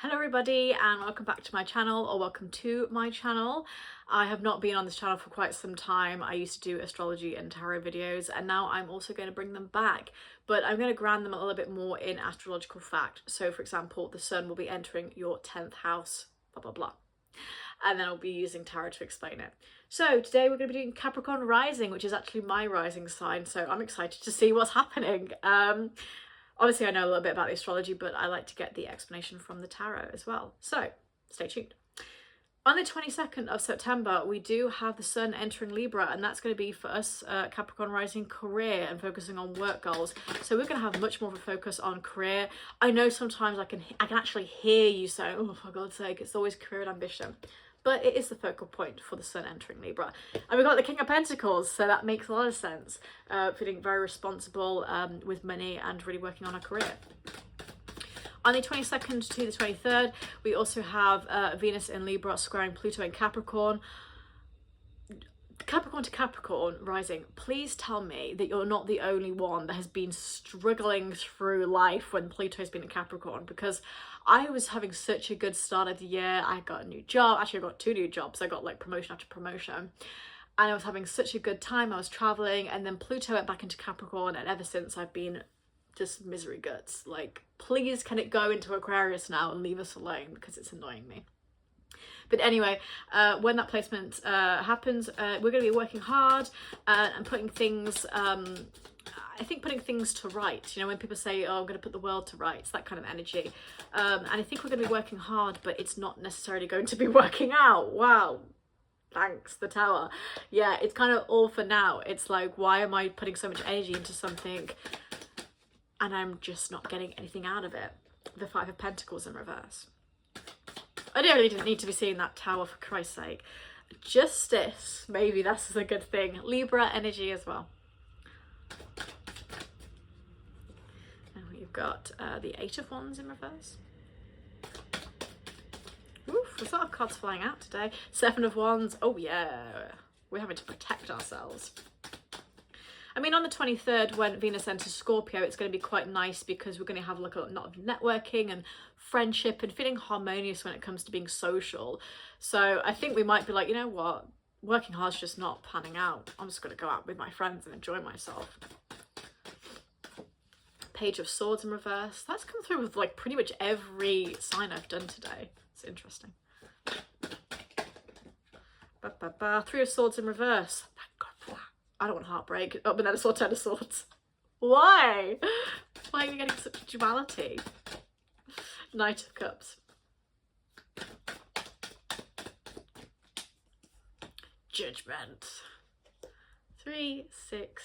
Hello everybody and welcome back to my channel, or welcome to my channel. I have not been on this channel for quite some time. I used to do astrology and tarot videos and now I'm also going to bring them back, but I'm going to ground them a little bit more in astrological fact. So for example, the sun will be entering your 10th house, blah blah blah, and then I'll be using tarot to explain it. So today we're going to be doing Capricorn rising, which is actually my rising sign, so I'm excited to see what's happening. Obviously, I know a little bit about the astrology, but I like to get the explanation from the tarot as well. So stay tuned. On the 22nd of September, we do have the sun entering Libra, and that's going to be for us Capricorn rising career and focusing on work goals. So we're going to have much more of a focus on career. I know sometimes I can actually hear you saying, oh, for God's sake, it's always career and ambition. But it is the focal point for the sun entering Libra. And we've got the King of Pentacles, so that makes a lot of sense. Feeling very responsible with money and really working on a career. On the 22nd to the 23rd, we also have Venus in Libra squaring Pluto in Capricorn. Capricorn to Capricorn rising, please tell me that you're not the only one that has been struggling through life when Pluto's been in Capricorn, because I was having such a good start of the year. I got a new job. Actually, I got 2 new jobs. I got like promotion after promotion, and I was having such a good time. I was traveling, and then Pluto went back into Capricorn, and ever since I've been just misery guts. Like, please can it go into Aquarius now and leave us alone, because it's annoying me. But anyway, when that placement happens, we're going to be working hard and putting things, I think putting things to rights. You know, when people say, oh, I'm going to put the world to rights, that kind of energy. And I think we're going to be working hard, but it's not necessarily going to be working out. Wow. Thanks, the Tower. Yeah, it's kind of all for now. It's like, why am I putting so much energy into something and I'm just not getting anything out of it? The Five of Pentacles in reverse. I really didn't need to be seeing that Tower, for Christ's sake. Justice, maybe that's a good thing. Libra energy as well. And we've got the Eight of Wands in reverse. Oof, there's a lot of cards flying out today. Seven of Wands, oh yeah, we're having to protect ourselves. I mean, on the 23rd, when Venus enters Scorpio, it's going to be quite nice because we're going to have like a lot of networking and friendship and feeling harmonious when it comes to being social. So I think we might be like, you know what, working hard's just not panning out. I'm just going to go out with my friends and enjoy myself. Page of Swords in reverse. That's come through with like pretty much every sign I've done today. It's interesting. Three of Swords in reverse. Thank God for that. I don't want heartbreak. Oh, but then I saw 10 of Swords. Why? Why are you getting such duality? Knight of Cups. Judgment. 3, 6.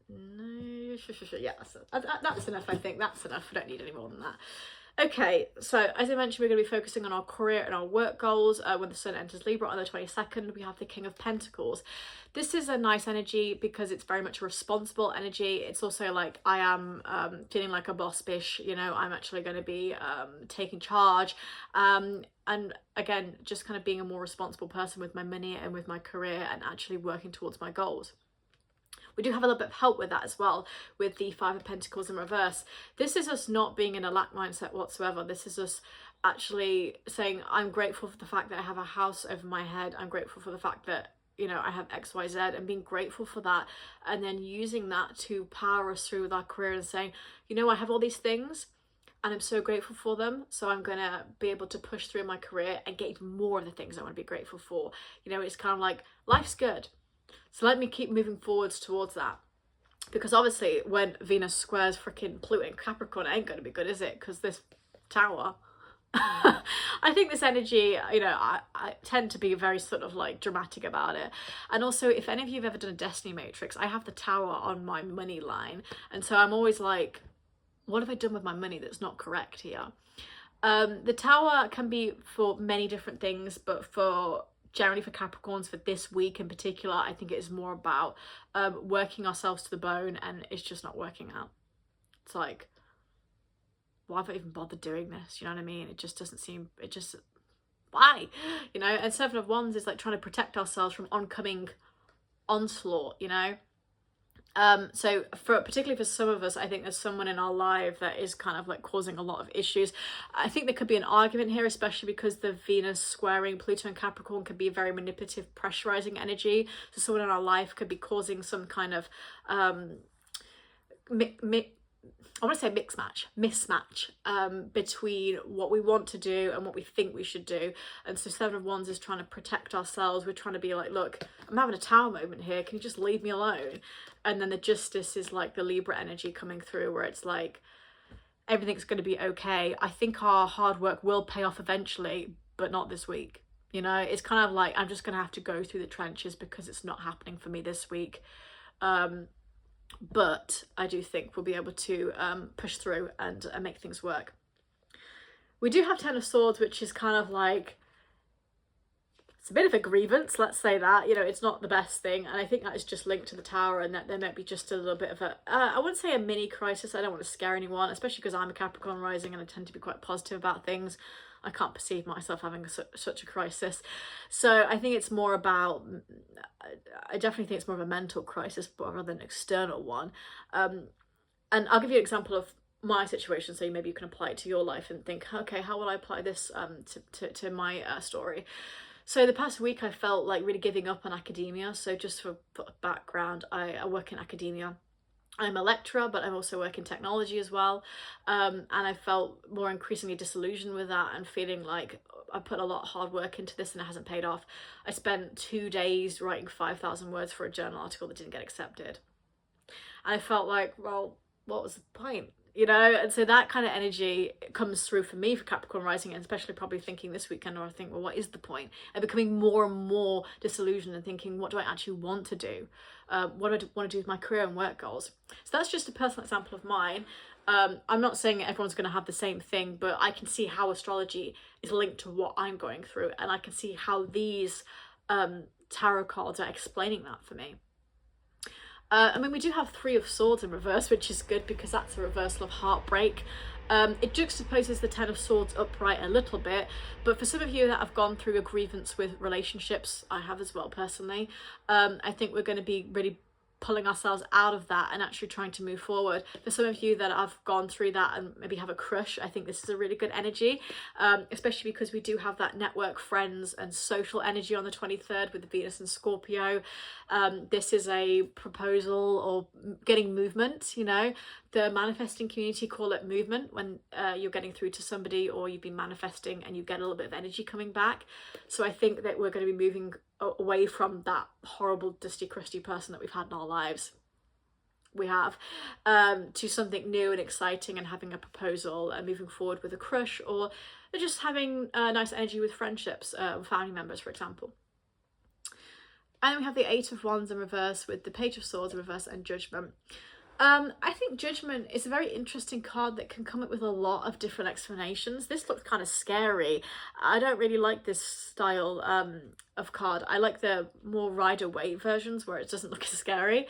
No. Yeah, that's enough, I think. That's enough. I don't need any more than that. Okay, so as I mentioned, we're going to be focusing on our career and our work goals. When the sun enters Libra on the 22nd, we have the King of Pentacles. This is a nice energy because it's very much a responsible energy. It's also like I am feeling like a boss bish, you know, I'm actually going to be taking charge. And again, just kind of being a more responsible person with my money and with my career and actually working towards my goals. We do have a little bit of help with that as well, with the Five of Pentacles in reverse. This is us not being in a lack mindset whatsoever. This is us actually saying, I'm grateful for the fact that I have a house over my head. I'm grateful for the fact that, you know, I have X, Y, Z, and being grateful for that. And then using that to power us through with our career and saying, you know, I have all these things and I'm so grateful for them. So I'm going to be able to push through my career and get even more of the things I want to be grateful for. You know, it's kind of like, life's good. So let me keep moving forwards towards that. Because obviously when Venus squares freaking Pluto in Capricorn, it ain't going to be good, is it? Because this Tower, I think this energy, you know, I tend to be very sort of like dramatic about it. And also, if any of you have ever done a Destiny Matrix, I have the Tower on my money line. And so I'm always like, what have I done with my money that's not correct here? The Tower can be for many different things, but generally for Capricorns, for this week in particular, I think it is more about working ourselves to the bone, and it's just not working out. It's like, why have I even bothered doing this? You know what I mean? It just doesn't seem, it just, why? You know, and Seven of Wands is like trying to protect ourselves from oncoming onslaught, you know? So particularly for some of us, I think there's someone in our life that is kind of like causing a lot of issues. I think there could be an argument here, especially because the Venus squaring Pluto and Capricorn could be a very manipulative, pressurizing energy. So someone in our life could be causing some kind of I want to say mismatch between what we want to do and what we think we should do. And so Seven of Wands is trying to protect ourselves. We're trying to be like, look, I'm having a tower moment here. Can you just leave me alone? And then the Justice is like the Libra energy coming through, where it's like, everything's going to be okay. I think our hard work will pay off eventually, but not this week. You know, it's kind of like, I'm just going to have to go through the trenches because it's not happening for me this week. But I do think we'll be able to push through and make things work. We do have Ten of Swords, which is kind of like, it's a bit of a grievance, let's say that. You know, it's not the best thing, and I think that is just linked to the Tower, and that there might be just a little bit of a, I wouldn't say a mini crisis. I don't want to scare anyone, especially because I'm a Capricorn rising and I tend to be quite positive about things. I can't perceive myself having such a crisis. So I think it's more about, I definitely think it's more of a mental crisis rather than an external one. And I'll give you an example of my situation, so maybe you can apply it to your life and think, okay, how will I apply this to my story? So the past week I felt like really giving up on academia. So just for background, I work in academia. I'm a lecturer, but I'm also working technology as well. And I felt more increasingly disillusioned with that and feeling like I put a lot of hard work into this and it hasn't paid off. I spent 2 days writing 5,000 words for a journal article that didn't get accepted. And I felt like, well, what was the point? You know, and so that kind of energy comes through for me for Capricorn rising, and especially probably thinking this weekend, or I think, well, what is the point? I'm becoming more and more disillusioned and thinking, what do I actually want to do? What do I want to do with my career and work goals? So that's just a personal example of mine. I'm not saying everyone's going to have the same thing, but I can see how astrology is linked to what I'm going through, and I can see how these tarot cards are explaining that for me. I mean, we do have Three of Swords in reverse, which is good because that's a reversal of heartbreak. It juxtaposes the Ten of Swords upright a little bit, but for some of you that have gone through a grievance with relationships, I have as well personally, I think we're going to be really pulling ourselves out of that and actually trying to move forward. For some of you that have gone through that and maybe have a crush, I think this is a really good energy, especially because we do have that network, friends and social energy on the 23rd with the Venus and Scorpio. This is a proposal or getting movement, you know. The manifesting community call it movement when you're getting through to somebody or you've been manifesting and you get a little bit of energy coming back. So I think that we're going to be moving away from that horrible, dusty, crusty person that we've had in our lives. We have to something new and exciting, and having a proposal and moving forward with a crush, or just having nice energy with friendships, family members, for example. And then we have the Eight of Wands in reverse with the Page of Swords in reverse and Judgment. I think Judgment is a very interesting card that can come up with a lot of different explanations. This looks kind of scary. I don't really like this style of card. I like the more Rider-Waite versions where it doesn't look as scary.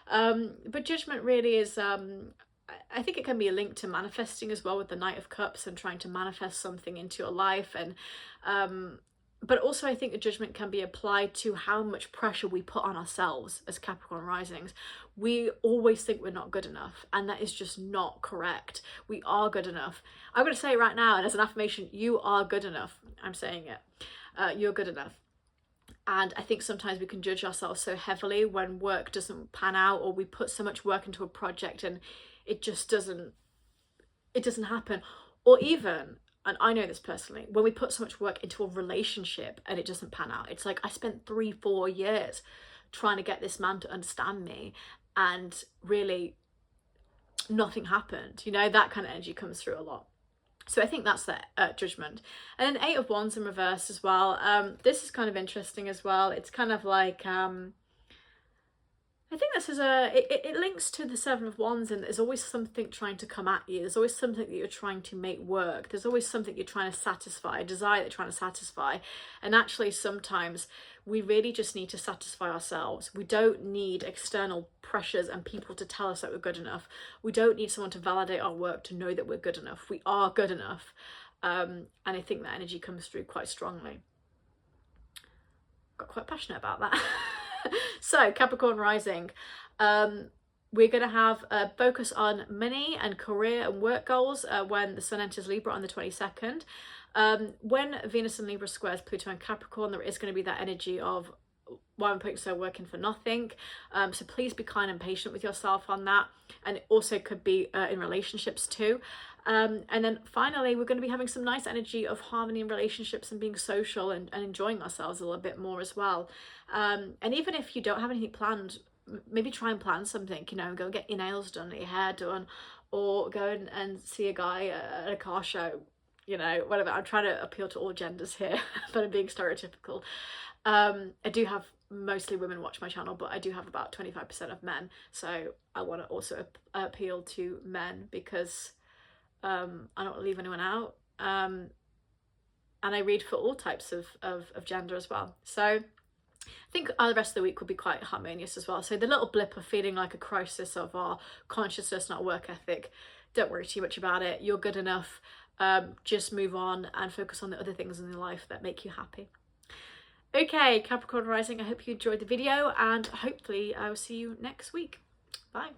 But Judgment really is, I think it can be linked to manifesting as well, with the Knight of Cups and trying to manifest something into your life. And but also I think the Judgment can be applied to how much pressure we put on ourselves as Capricorn risings. We always think we're not good enough, and that is just not correct. We are good enough. I'm going to say it right now, and as an affirmation, you are good enough. I'm saying it. You're good enough. And I think sometimes we can judge ourselves so heavily when work doesn't pan out, or we put so much work into a project and it just doesn't happen. Or even, and I know this personally, when we put so much work into a relationship and it doesn't pan out, it's like, I spent 3-4 years trying to get this man to understand me, and really nothing happened. You know, that kind of energy comes through a lot. So I think that's the Judgment. And then Eight of Wands in reverse as well. This is kind of interesting as well. It's kind of like, I think this is it links to the Seven of Wands, and there's always something trying to come at you. There's always something that you're trying to make work. There's always something you're trying to satisfy, a desire that you're trying to satisfy. And actually sometimes we really just need to satisfy ourselves. We don't need external pressures and people to tell us that we're good enough. We don't need someone to validate our work to know that we're good enough. We are good enough. And I think that energy comes through quite strongly. Got quite passionate about that. So Capricorn rising, we're going to have a focus on money and career and work goals when the Sun enters Libra on the 22nd. When Venus and Libra squares Pluto and Capricorn, there is going to be that energy of why I'm putting so working for nothing. So please be kind and patient with yourself on that. And it also could be in relationships too. And then finally, we're going to be having some nice energy of harmony in relationships and being social and enjoying ourselves a little bit more as well. And even if you don't have anything planned, maybe try and plan something, you know, go get your nails done, your hair done, or go and see a guy at a car show, you know, whatever. I'm trying to appeal to all genders here, but I'm being stereotypical. I do have mostly women watch my channel, but I do have about 25% of men, so I want to also appeal to men because I don't want to leave anyone out, and I read for all types of gender as well. So I think the rest of the week will be quite harmonious as well. So the little blip of feeling like a crisis of our consciousness, not work ethic, don't worry too much about it. You're good enough. Just move on and focus on the other things in your life that make you happy. Okay, Capricorn rising, I hope you enjoyed the video, and hopefully I will see you next week. Bye.